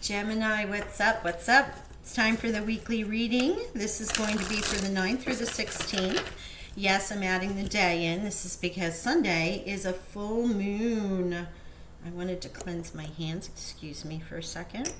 Gemini, what's up? What's up? It's time for the weekly reading. This is going to be for the 9th through the 16th. Yes, I'm adding the day in. This is because Sunday is a full moon. I wanted to cleanse my hands. Excuse me for a second.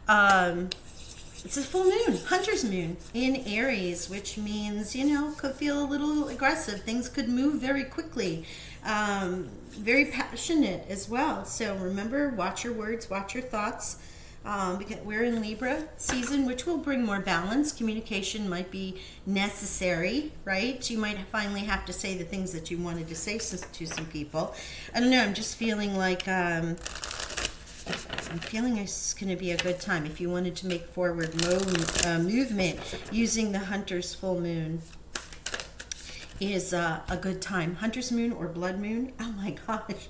It's a full moon, Hunter's moon in Aries, which means, could feel a little aggressive. Things could move very quickly. Very passionate as well. So remember, watch your words, watch your thoughts. Because we're in Libra season, which will bring more balance. Communication might be necessary, right? You might finally have to say the things that you wanted to say to some people. I don't know. I'm just feeling like it's going to be a good time. If you wanted to make forward movement using the Hunter's full moon, is a good time. Hunter's moon or blood moon. Oh my gosh.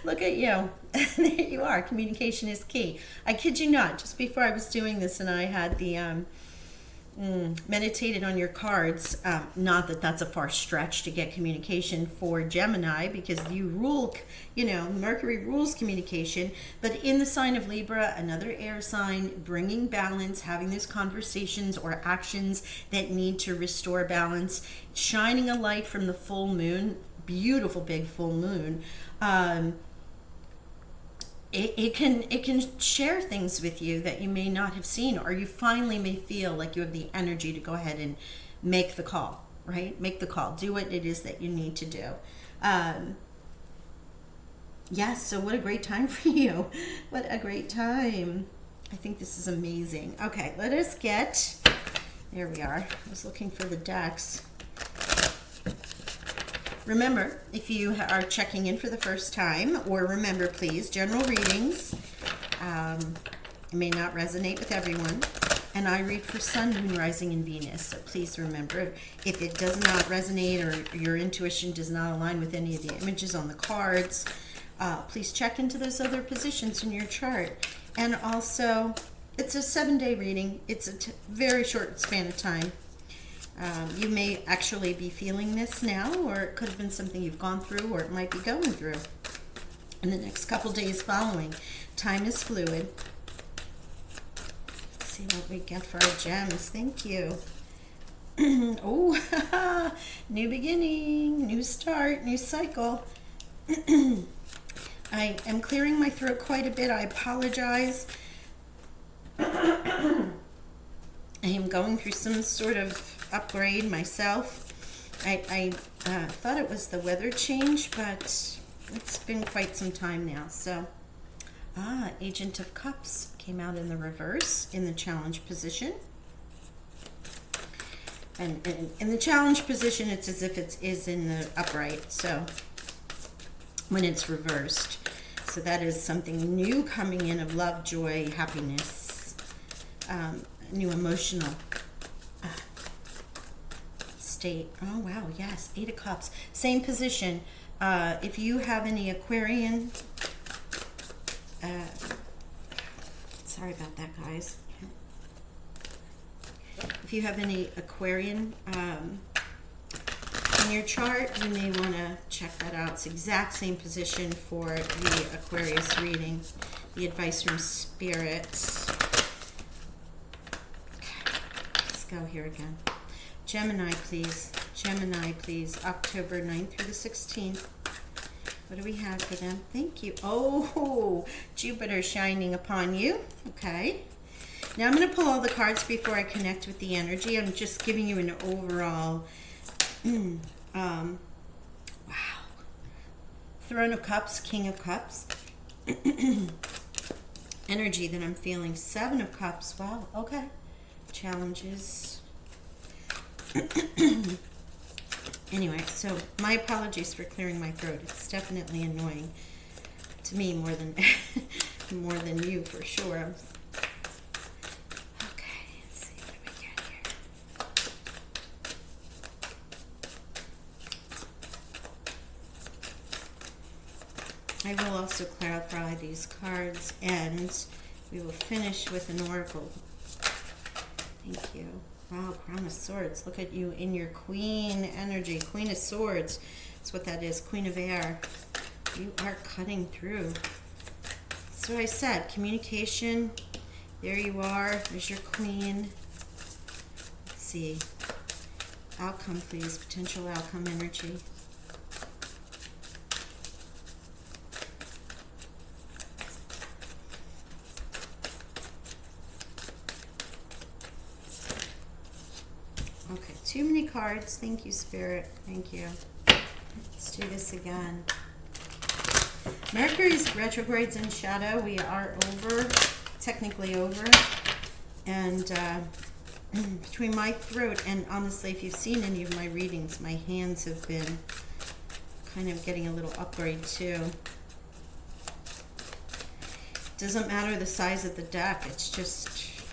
Look at you. There you are. Communication is key. I kid you not. Just before I was doing this and I had the meditated on your cards. Not that that's a far stretch to get communication for Gemini, because you rule, Mercury rules communication. But in the sign of Libra, another air sign, bringing balance, having those conversations or actions that need to restore balance, shining a light from the full moon, beautiful big full moon. It can share things with you that you may not have seen, or you finally may feel like you have the energy to go ahead and make the call, right? Make the call. Do what it is that you need to do. Yes, so what a great time for you. What a great time. I think this is amazing. Okay, let us get, there we are. I was looking for the decks. Remember, if you are checking in for the first time, or remember, please, general readings may not resonate with everyone. And I read for Sun, Moon, Rising, and Venus. So please remember, if it does not resonate or your intuition does not align with any of the images on the cards, please check into those other positions in your chart. And also, it's a 7-day reading. It's a very short span of time. You may actually be feeling this now, or it could have been something you've gone through, or it might be going through in the next couple days following. Time is fluid. Let's see what we get for our gems. Thank you. Oh, new beginning, new start, new cycle. I am clearing my throat quite a bit. I apologize. I am going through some sort of upgrade myself. I thought it was the weather change, but it's been quite some time now. So, Agent of Cups came out in the reverse in the challenge position. And in the challenge position, it's as if it is in the upright. So, when it's reversed. So that is something new coming in of love, joy, happiness, new emotional state. Oh wow, yes, 8 of Cups, same position. If you have any Aquarian, sorry about that, guys. If you have any Aquarian in your chart, you may want to check that out. It's the exact same position for the Aquarius reading. The advice from Spirit. Go here again. Gemini, please. Gemini, please. October 9th through the 16th. What do we have for them? Thank you. Oh, Jupiter shining upon you. Okay. Now I'm going to pull all the cards before I connect with the energy. I'm just giving you an overall, wow. Throne of Cups, King of Cups. Energy that I'm feeling. 7 of Cups. Wow. Okay. Challenges. Anyway, so my apologies for clearing my throat. It's definitely annoying to me more than more than you, for sure. Okay, let's see what do we get here. I will also clarify these cards, and we will finish with an oracle. Thank you. Wow, Crown of Swords. Look at you in your Queen energy. Queen of Swords. That's what that is. Queen of Air. You are cutting through. That's what I said. Communication There you are. There's your queen. Let's see. Outcome, please. Potential outcome energy. Okay, too many cards. Thank you, Spirit. Thank you. Let's do this again. Mercury's retrogrades in shadow. We are over, technically over. And between my throat and honestly, if you've seen any of my readings, my hands have been kind of getting a little upgrade too. Doesn't matter the size of the deck. It's just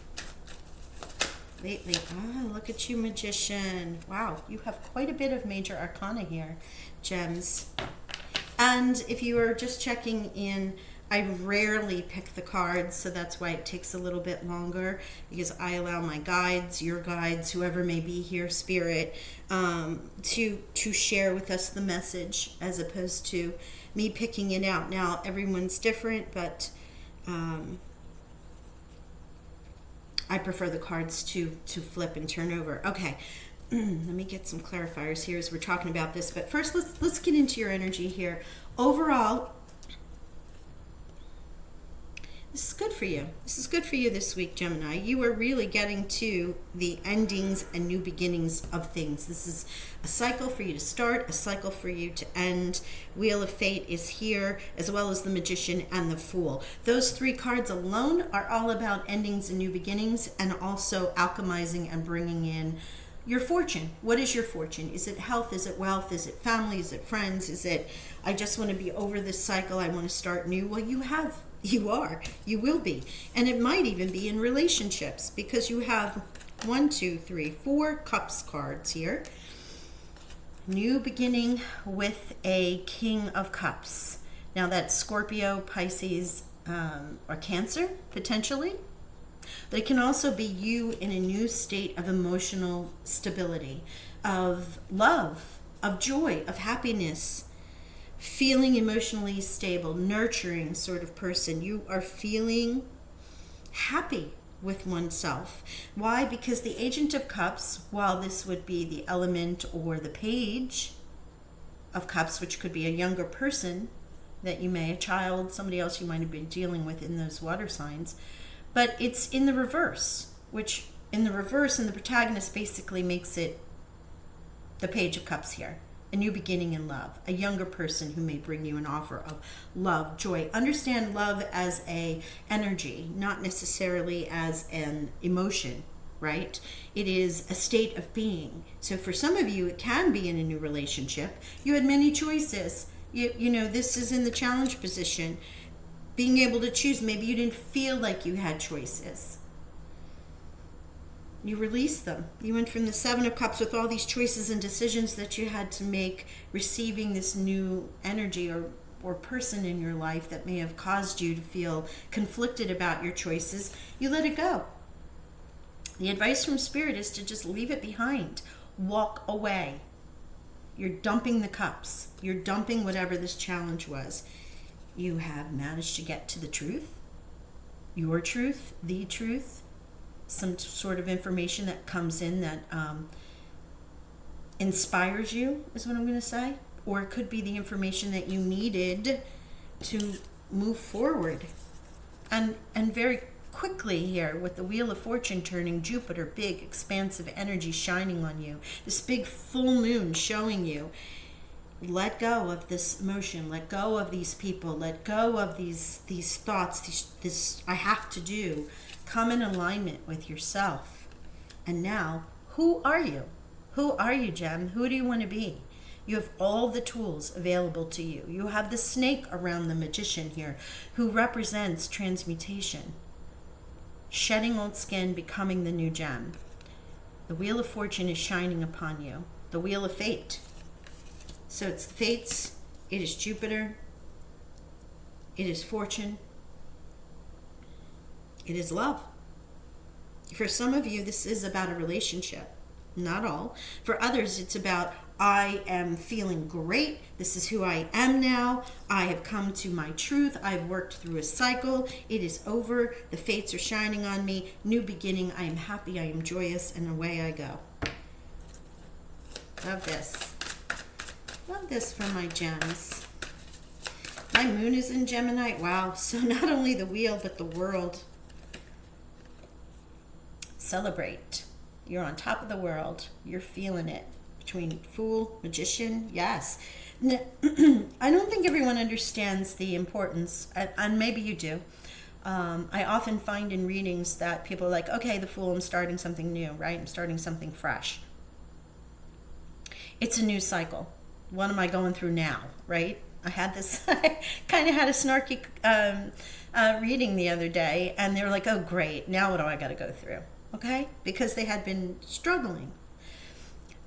lately. Ah, look at you, Magician. Wow, you have quite a bit of major arcana here, gems. And if you are just checking in, I rarely pick the cards, so that's why it takes a little bit longer, because I allow my guides, your guides, whoever may be here, Spirit, to share with us the message, as opposed to me picking it out. Now, everyone's different, but I prefer the cards to flip and turn over. Okay, let me get some clarifiers here as we're talking about this. But first, let's get into your energy here. Overall, this is good for you. This is good for you this week, Gemini. You are really getting to the endings and new beginnings of things. This is a cycle for you to start, a cycle for you to end. Wheel of Fate is here, as well as the Magician and the Fool. Those three cards alone are all about endings and new beginnings, and also alchemizing and bringing in your fortune. What is your fortune? Is it health? Is it wealth? Is it family? Is it friends? Is it, I just want to be over this cycle, I want to start new? Well, you will be. And it might even be in relationships, because you have 4 Cups cards here. New beginning with a King of Cups. Now that's Scorpio, Pisces, or Cancer, potentially. But it can also be you in a new state of emotional stability, of love, of joy, of happiness, feeling emotionally stable, nurturing sort of person. You are feeling happy with oneself. Why? Because the Agent of Cups, while this would be the element or the Page of Cups, which could be a younger person that you may, a child, somebody else you might have been dealing with in those water signs, but it's in the reverse, which in the reverse, and the protagonist basically makes it the Page of Cups here. A new beginning in love, a younger person who may bring you an offer of love, joy. Understand love as a energy, not necessarily as an emotion, right? It is a state of being. So for some of you, it can be in a new relationship. You had many choices. You know, this is in the challenge position. Being able to choose, maybe you didn't feel like you had choices. You released them. You went from the 7 of Cups with all these choices and decisions that you had to make, receiving this new energy or person in your life that may have caused you to feel conflicted about your choices. You let it go. The advice from Spirit is to just leave it behind. Walk away. You're dumping the cups. You're dumping whatever this challenge was. You have managed to get to the truth, your truth, the truth, some sort of information that comes in that inspires you, is what I'm going to say. Or it could be the information that you needed to move forward. And very quickly here, with the Wheel of Fortune turning, Jupiter, big, expansive energy shining on you. This big full moon showing you, let go of this emotion, let go of these people, let go of these thoughts, this I have to do. Come in alignment with yourself. And now, who are you? Who are you, Gem? Who do you want to be? You have all the tools available to you. You have the snake around the Magician here, who represents transmutation. Shedding old skin, becoming the new gem. The Wheel of Fortune is shining upon you. The Wheel of Fate. So it's Fates, it is Jupiter, it is Fortune, it is love. For some of you, this is about a relationship. Not all. For others, it's about I am feeling great. This is who I am now. I have come to my truth. I've worked through a cycle. It is over. The fates are shining on me. New beginning. I am happy. I am joyous. And away I go. Love this. Love this for my gems. My moon is in Gemini. Wow. So not only the wheel, but the world. Celebrate. You're on top of the world. You're feeling it. Between Fool, Magician, yes. I don't think everyone understands the importance, and maybe you do. I often find in readings that people are like, okay, the Fool, I'm starting something new, right? I'm starting something fresh. It's a new cycle. What am I going through now, right? I had this, I kind of had a snarky reading the other day, and they were like, oh, great, now what do I got to go through? Okay? Because they had been struggling.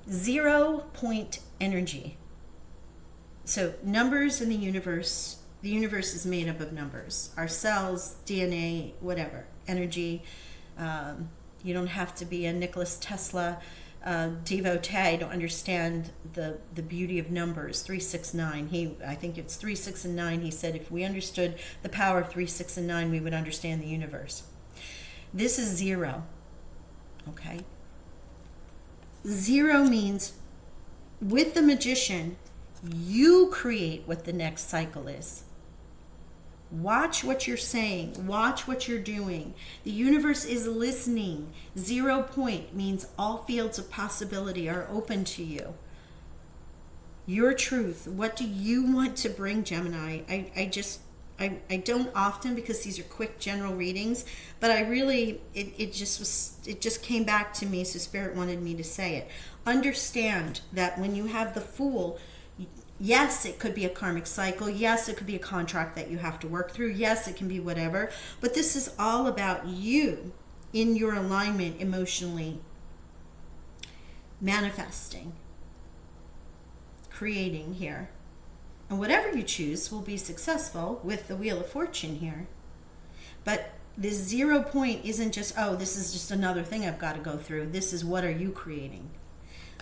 0 point energy. So numbers in the universe is made up of numbers. Our cells, DNA, whatever, energy. You don't have to be a Nicholas Tesla devotee to understand the beauty of numbers. 3, 6, 9. I think it's 3, 6, and 9. He said if we understood the power of 3, 6, and 9, we would understand the universe. This is 0. Okay? 0 means with the magician, you create what the next cycle is. Watch what you're saying. Watch what you're doing. The universe is listening. 0 point means all fields of possibility are open to you. Your truth. What do you want to bring, Gemini? I don't often, because these are quick general readings, but I really, it just came back to me, so Spirit wanted me to say it. Understand that when you have the Fool, yes, it could be a karmic cycle. Yes, it could be a contract that you have to work through. Yes, it can be whatever. But this is all about you in your alignment emotionally, manifesting, creating here. And whatever you choose will be successful with the Wheel of Fortune here. But this 0 point isn't just, oh, this is just another thing I've got to go through. This is what are you creating?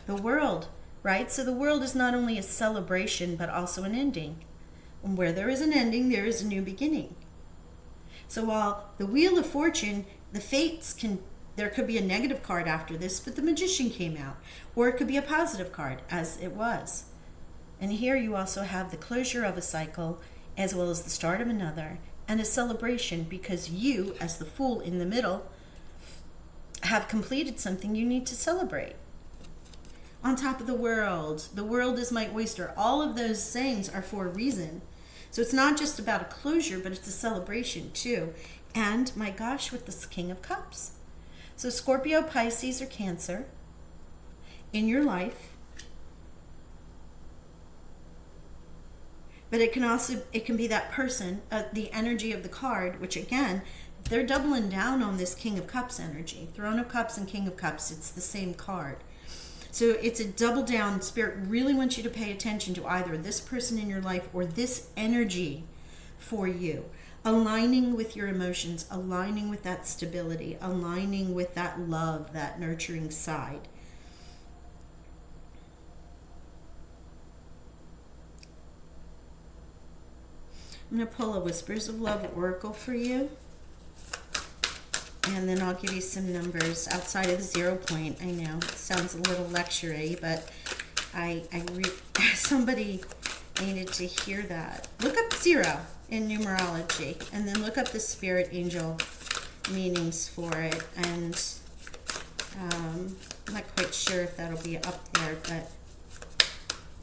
The world, right? So the world is not only a celebration, but also an ending. And where there is an ending, there is a new beginning. So while the Wheel of Fortune, the fates there could be a negative card after this, but the Magician came out. Or it could be a positive card, as it was. And here you also have the closure of a cycle, as well as the start of another, and a celebration because you, as the Fool in the middle, have completed something you need to celebrate. On top of the world is my oyster. All of those sayings are for a reason. So it's not just about a closure, but it's a celebration too. And my gosh, with this King of Cups. So Scorpio, Pisces, or Cancer in your life. But it can be that person, the energy of the card, which again, they're doubling down on this King of Cups energy. Throne of Cups and King of Cups, it's the same card. So it's a double down. Spirit really wants you to pay attention to either this person in your life or this energy for you. Aligning with your emotions, aligning with that stability, aligning with that love, that nurturing side. I'm going to pull a Whispers of Love Oracle for you. And then I'll give you some numbers outside of the 0 point. I know it sounds a little lecture-y, but somebody needed to hear that. Look up 0 in numerology, and then look up the spirit angel meanings for it. And I'm not quite sure if that'll be up there, but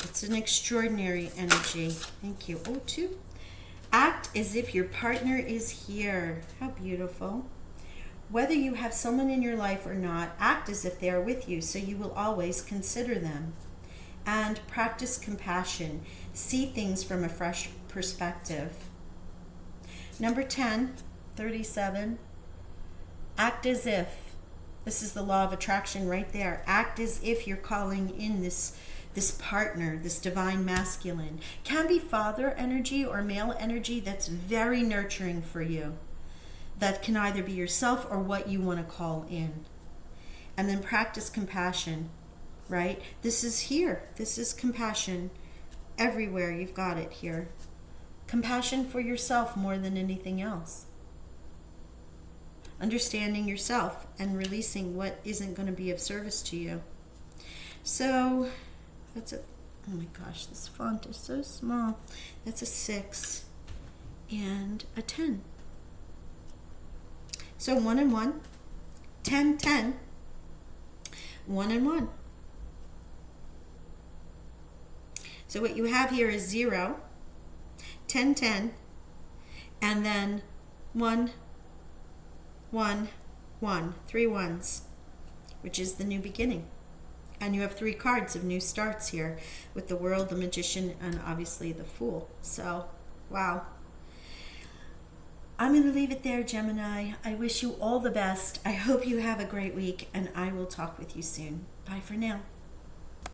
it's an extraordinary energy. Thank you. Oh, 2. Act as if your partner is here. How beautiful. Whether you have someone in your life or not, act as if they are with you, so you will always consider them. And practice compassion. See things from a fresh perspective. Number 10, 37. Act as if. This is the law of attraction right there. Act as if you're calling in this partner, this divine masculine. Can be father energy or male energy that's very nurturing for you. That can either be yourself or what you want to call in. And then practice compassion. right? This is here. This is compassion. Everywhere you've got it here. Compassion for yourself more than anything else. Understanding yourself and releasing what isn't going to be of service to you. So that's a, oh my gosh, this font is so small. That's a 6 and a 10. So 1 and 1, 10, 10, 1 and 1. So what you have here is 0, 10, 10, and then 1, 1, 1, 3 ones, which is the new beginning. And you have 3 cards of new starts here with the World, the Magician, and obviously the Fool. So, wow. I'm going to leave it there, Gemini. I wish you all the best. I hope you have a great week, and I will talk with you soon. Bye for now.